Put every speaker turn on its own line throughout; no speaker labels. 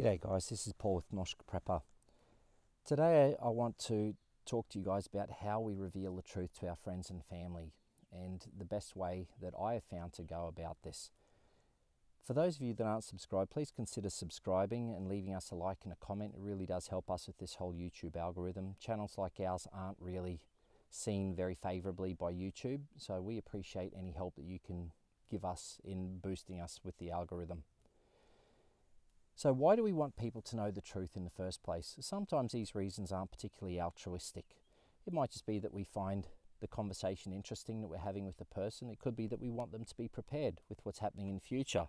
G'day guys, this is Paul with Prepper. Today I want to talk to you guys about how we reveal the truth to our friends and family and the best way that I have found to go about this. For those of you that aren't subscribed, please consider subscribing and leaving us a like and a comment. It really does help us with this whole YouTube algorithm. Channels like ours aren't really seen very favorably by YouTube, so we appreciate any help that you can give us in boosting us with the algorithm. So why do we want people to know the truth in the first place? Sometimes these reasons aren't particularly altruistic. It might just be that we find the conversation interesting that we're having with the person. It could be that we want them to be prepared with what's happening in the future.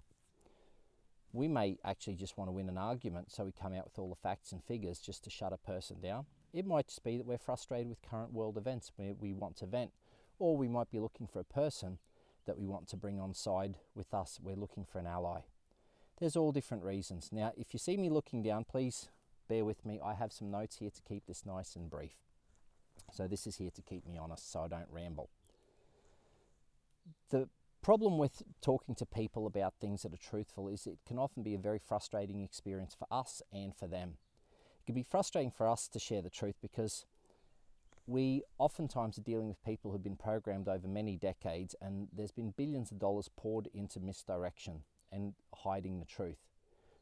We may actually just want to win an argument, so we come out with all the facts and figures just to shut a person down. It might just be that we're frustrated with current world events where we want to vent, or we might be looking for a person that we want to bring on side with us. We're looking for an ally. There's all different reasons. Now, if you see me looking down, please bear with me. I have some notes here to keep this nice and brief. So this is here to keep me honest so I don't ramble. The problem with talking to people about things that are truthful is it can often be a very frustrating experience for us and for them. It can be frustrating for us to share the truth because we oftentimes are dealing with people who've been programmed over many decades, and there's been billions of dollars poured into misdirection and hiding the truth.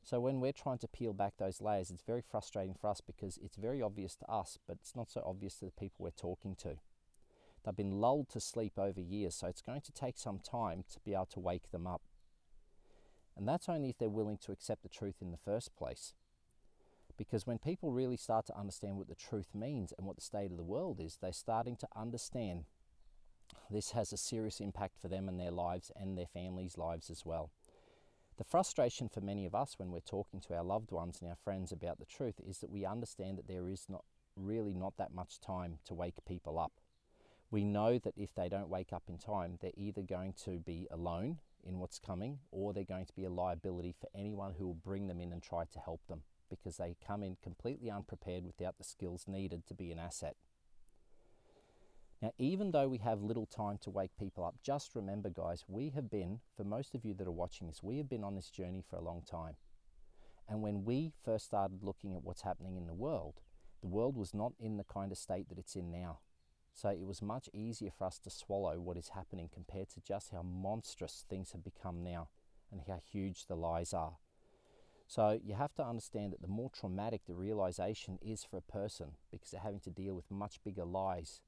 So when we're trying to peel back those layers, it's very frustrating for us because it's very obvious to us, but it's not so obvious to the people we're talking to. They've been lulled to sleep over years, so it's going to take some time to be able to wake them up. And that's only if they're willing to accept the truth in the first place. Because when people really start to understand what the truth means and what the state of the world is, they're starting to understand this has a serious impact for them and their lives and their families' lives as well. The frustration for many of us when we're talking to our loved ones and our friends about the truth is that we understand that there is not that much time to wake people up. We know that if they don't wake up in time, they're either going to be alone in what's coming, or they're going to be a liability for anyone who will bring them in and try to help them, because they come in completely unprepared without the skills needed to be an asset. Now, even though we have little time to wake people up, just remember, guys, we have been, for most of you that are watching this, we have been on this journey for a long time. And when we first started looking at what's happening in the world was not in the kind of state that it's in now. So it was much easier for us to swallow what is happening compared to just how monstrous things have become now and how huge the lies are. So you have to understand that the more traumatic the realization is for a person, because they're having to deal with much bigger lies,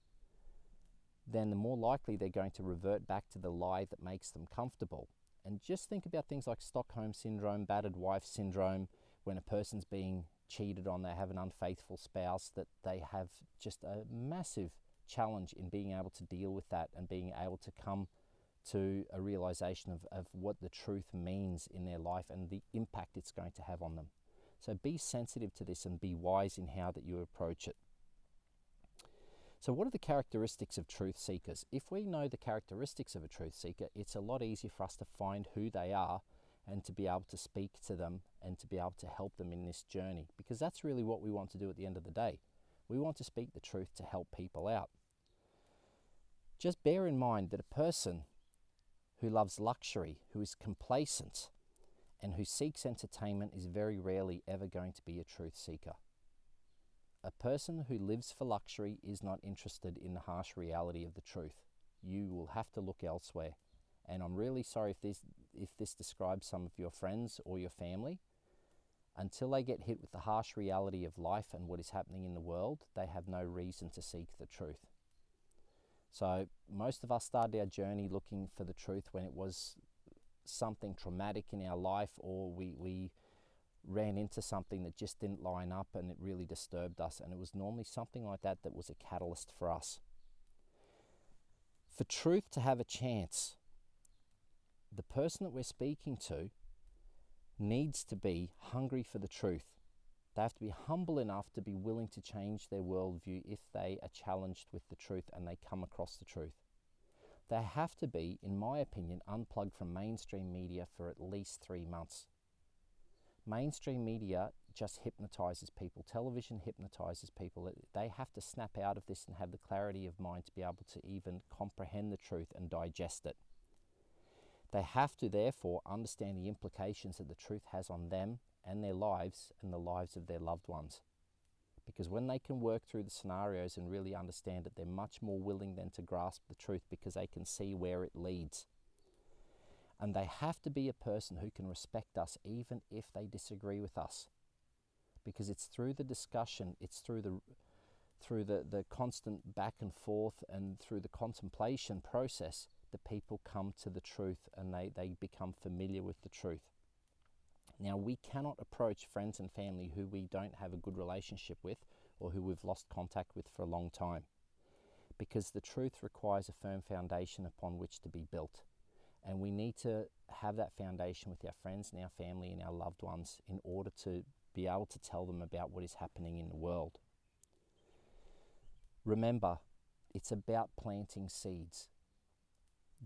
then the more likely they're going to revert back to the lie that makes them comfortable. And just think about things like Stockholm syndrome, battered wife syndrome, when a person's being cheated on, they have an unfaithful spouse, that they have just a massive challenge in being able to deal with that and being able to come to a realization of what the truth means in their life and the impact it's going to have on them. So be sensitive to this and be wise in how that you approach it. So what are the characteristics of truth seekers? If we know the characteristics of a truth seeker, it's a lot easier for us to find who they are and to be able to speak to them and to be able to help them in this journey, because that's really what we want to do at the end of the day. We want to speak the truth to help people out. Just bear in mind that a person who loves luxury, who is complacent, and who seeks entertainment is very rarely ever going to be a truth seeker. A person who lives for luxury is not interested in the harsh reality of the truth. You will have to look elsewhere. And I'm really sorry if this describes some of your friends or your family. Until they get hit with the harsh reality of life and what is happening in the world, they have no reason to seek the truth. So most of us started our journey looking for the truth when it was something traumatic in our life, or we ran into something that just didn't line up and it really disturbed us, and it was normally something like that that was a catalyst for us. For truth to have a chance, the person that we're speaking to needs to be hungry for the truth. They have to be humble enough to be willing to change their worldview if they are challenged with the truth and they come across the truth. They have to be, in my opinion, unplugged from mainstream media for at least 3 months. Mainstream media just hypnotizes people. Television hypnotizes people. They have to snap out of this and have the clarity of mind to be able to even comprehend the truth and digest it. They have to therefore understand the implications that the truth has on them and their lives and the lives of their loved ones. Because when they can work through the scenarios and really understand it, they're much more willing then to grasp the truth because they can see where it leads. And they have to be a person who can respect us even if they disagree with us. Because it's through the discussion, it's through the constant back and forth and through the contemplation process that people come to the truth and they become familiar with the truth. Now, we cannot approach friends and family who we don't have a good relationship with or who we've lost contact with for a long time, because the truth requires a firm foundation upon which to be built. And we need to have that foundation with our friends and our family and our loved ones in order to be able to tell them about what is happening in the world. Remember, it's about planting seeds.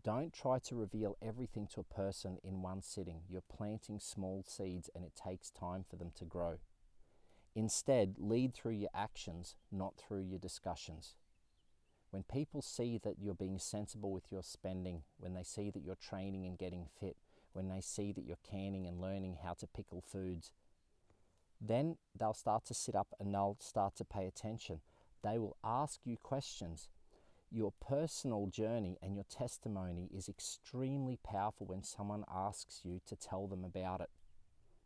Don't try to reveal everything to a person in one sitting. You're planting small seeds and it takes time for them to grow. Instead, lead through your actions, not through your discussions. When people see that you're being sensible with your spending, when they see that you're training and getting fit, when they see that you're canning and learning how to pickle foods, then they'll start to sit up and they'll start to pay attention. They will ask you questions. Your personal journey and your testimony is extremely powerful when someone asks you to tell them about it,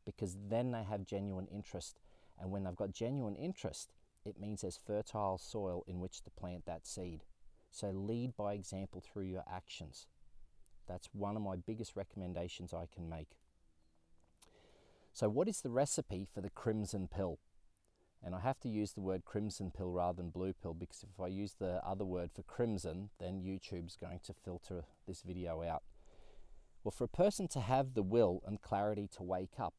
because then they have genuine interest. And when they've got genuine interest, it means there's fertile soil in which to plant that seed. So lead by example through your actions. That's one of my biggest recommendations I can make. So what is the recipe for the crimson pill? And I have to use the word crimson pill rather than blue pill, because if I use the other word for crimson, then YouTube's going to filter this video out. Well, for a person to have the will and clarity to wake up,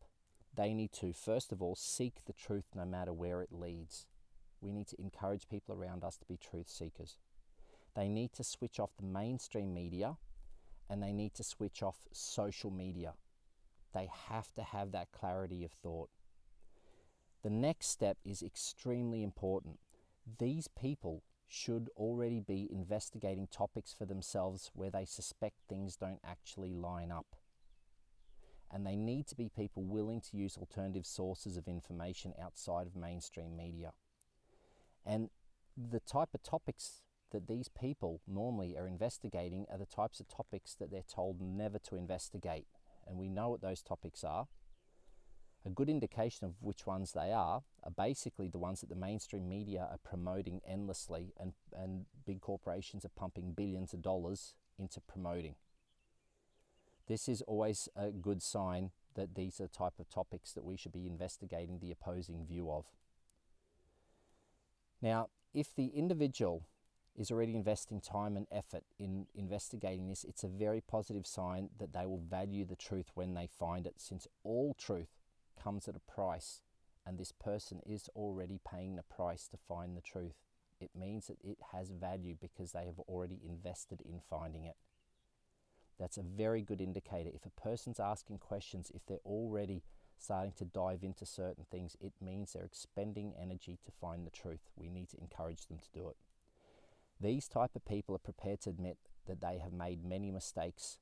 they need to, first of all, seek the truth no matter where it leads. We need to encourage people around us to be truth seekers. They need to switch off the mainstream media and they need to switch off social media. They have to have that clarity of thought. The next step is extremely important. These people should already be investigating topics for themselves where they suspect things don't actually line up. And they need to be people willing to use alternative sources of information outside of mainstream media. And the type of topics that these people normally are investigating are the types of topics that they're told never to investigate. And we know what those topics are. A good indication of which ones they are basically the ones that the mainstream media are promoting endlessly and big corporations are pumping billions of dollars into promoting. This is always a good sign that these are the type of topics that we should be investigating the opposing view of. Now, if the individual is already investing time and effort in investigating this, it's a very positive sign that they will value the truth when they find it, since all truth comes at a price, and this person is already paying the price to find the truth. It means that it has value because they have already invested in finding it. That's a very good indicator. If a person's asking questions, if they're already starting to dive into certain things, it means they're expending energy to find the truth. We need to encourage them to do it. These type of people are prepared to admit that they have made many mistakes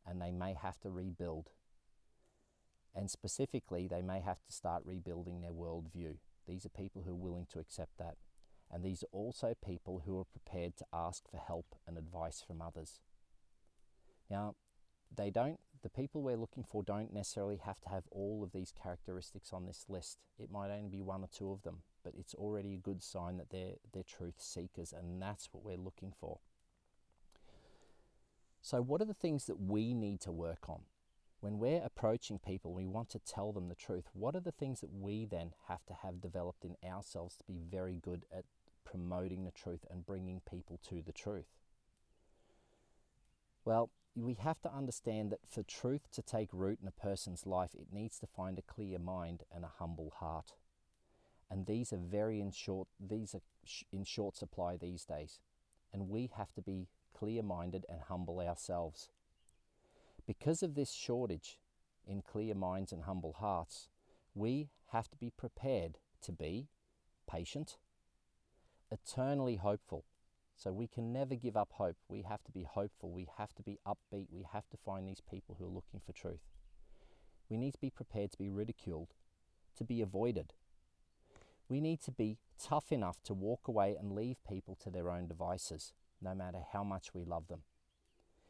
and they may have to rebuild. And specifically, they may have to start rebuilding their worldview. These are people who are willing to accept that. And these are also people who are prepared to ask for help and advice from others. Now, the people we're looking for don't necessarily have to have all of these characteristics on this list. It might only be one or two of them, but it's already a good sign that they're truth seekers, and that's what we're looking for. So what are the things that we need to work on? When we're approaching people, we want to tell them the truth. What are the things that we then have to have developed in ourselves to be very good at promoting the truth and bringing people to the truth? Well, we have to understand that for truth to take root in a person's life, it needs to find a clear mind and a humble heart. And these are in short supply these days. And we have to be clear-minded and humble ourselves. Because of this shortage in clear minds and humble hearts, we have to be prepared to be patient, eternally hopeful. So we can never give up hope. We have to be hopeful. We have to be upbeat. We have to find these people who are looking for truth. We need to be prepared to be ridiculed, to be avoided. We need to be tough enough to walk away and leave people to their own devices, no matter how much we love them.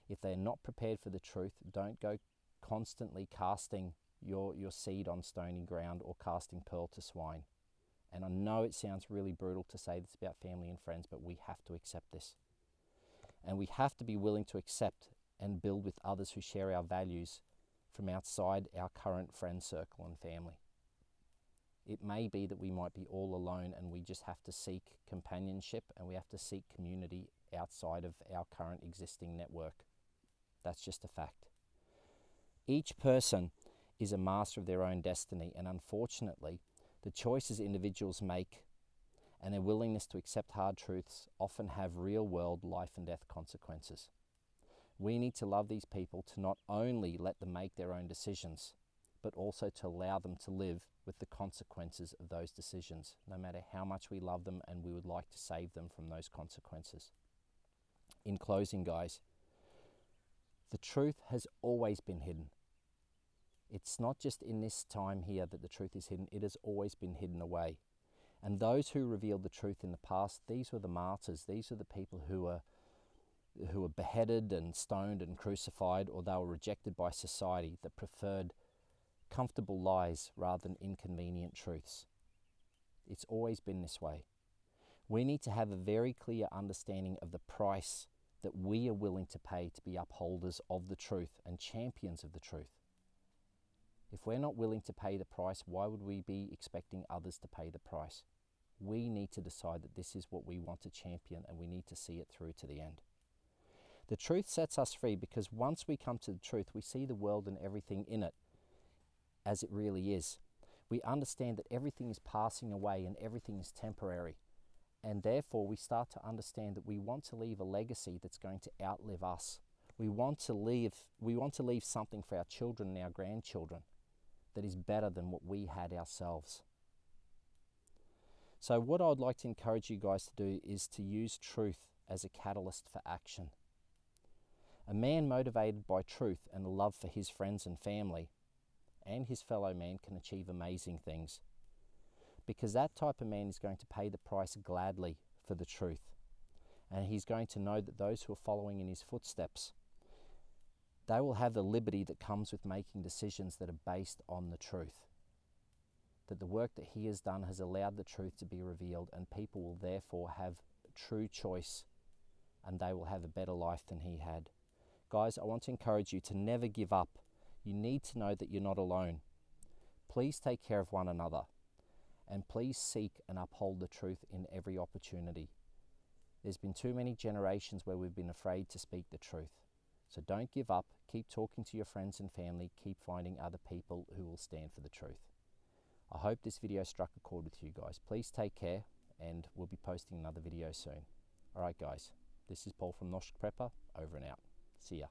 If they're not prepared for the truth, don't go constantly casting your seed on stony ground or casting pearl to swine. And I know it sounds really brutal to say this about family and friends, but we have to accept this. And we have to be willing to accept and build with others who share our values from outside our current friend circle and family. It may be that we might be all alone and we just have to seek companionship and we have to seek community outside of our current existing network. That's just a fact. Each person is a master of their own destiny, and unfortunately, the choices individuals make and their willingness to accept hard truths often have real-world life and death consequences. We need to love these people to not only let them make their own decisions, but also to allow them to live with the consequences of those decisions, no matter how much we love them and we would like to save them from those consequences. In closing, guys, the truth has always been hidden. It's not just in this time here that the truth is hidden, it has always been hidden away. And those who revealed the truth in the past, these were the martyrs, these are the people who were beheaded and stoned and crucified, or they were rejected by society that preferred comfortable lies rather than inconvenient truths. It's always been this way. We need to have a very clear understanding of the price that we are willing to pay to be upholders of the truth and champions of the truth. If we're not willing to pay the price, why would we be expecting others to pay the price? We need to decide that this is what we want to champion, and we need to see it through to the end. The truth sets us free because once we come to the truth, we see the world and everything in it as it really is. We understand that everything is passing away and everything is temporary. And therefore we start to understand that we want to leave a legacy that's going to outlive us. We want to leave something for our children and our grandchildren that is better than what we had ourselves. So what I would like to encourage you guys to do is to use truth as a catalyst for action. A man motivated by truth and a love for his friends and family and his fellow man can achieve amazing things, because that type of man is going to pay the price gladly for the truth, and he's going to know that those who are following in his footsteps, they will have the liberty that comes with making decisions that are based on the truth. That the work that he has done has allowed the truth to be revealed, and people will therefore have true choice and they will have a better life than he had. Guys, I want to encourage you to never give up. You need to know that you're not alone. Please take care of one another, and please seek and uphold the truth in every opportunity. There's been too many generations where we've been afraid to speak the truth. So don't give up. Keep talking to your friends and family. Keep finding other people who will stand for the truth. I hope this video struck a chord with you guys. Please take care, and we'll be posting another video soon. Alright guys, this is Paul from hverdagsprepper, over and out. See ya.